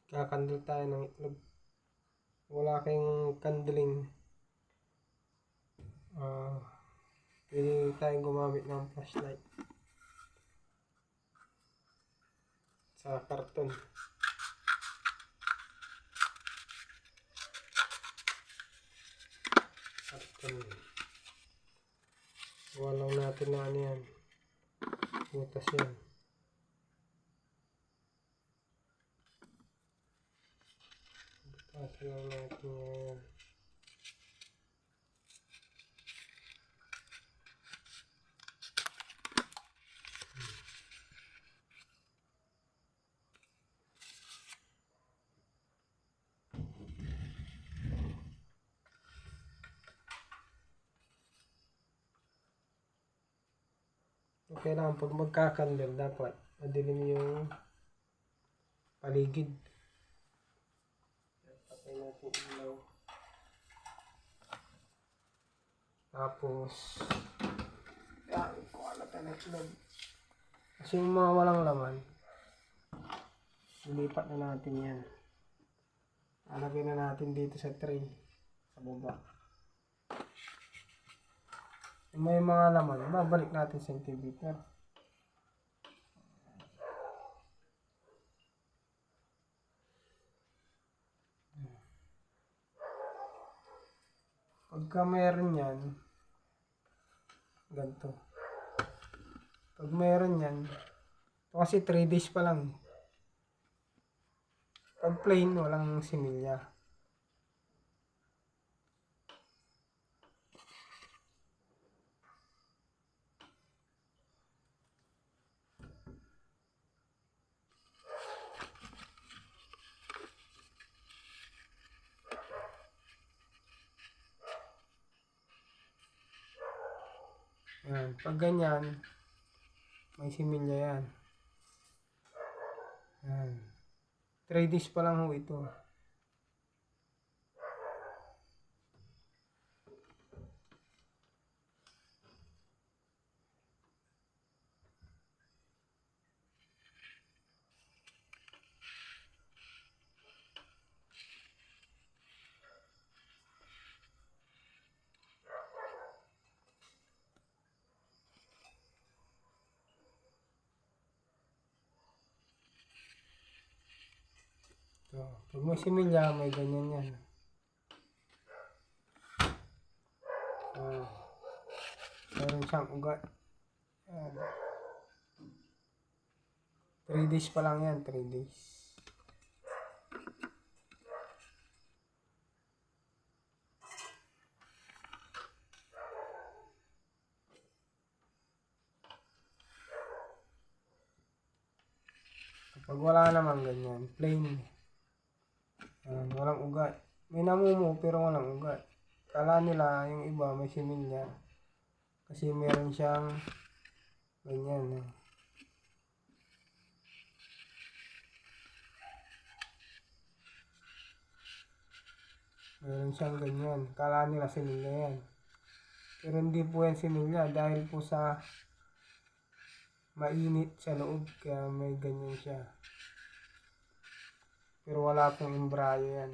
Kakandil tayo ng itlog. Wala kayong kandiling. Pwede tayong gumamit ng flashlight. Sa karton. Walang natin na ano yan. Butas yan. Butas lang natin yan. Okay lang, pag magkakandil, dapat madilim yung paligid. Patay natin ilaw. Tapos, yan, kuha natin ng itlog. Kasi yung mga walang laman, ilipat na natin yan. Alagay na natin dito sa tray, sa baba. May mga laman, babalik natin sa incubator. Pagka meron yan, ganito. Pag meron yan, kasi 3 days pa lang. Pag plain, walang similya. Yan. Pag ganyan, may similya yan. Yan. 3 days pa lang ho ito. So, pag may similya, may ganyan yan. Meron siyang ugat. Yan. 3 days pa lang yan, 3 days. Kapag wala naman ganyan, plain. Walang ugat. May namumu pero walang ugat. Kala nila yung iba may similya. Kasi meron siyang ganyan. Meron siyang ganyan. Kala nila similya yan. Pero hindi po yan similya dahil po sa mainit sa loob kaya may ganyan siya. Pero wala pong embryo yan.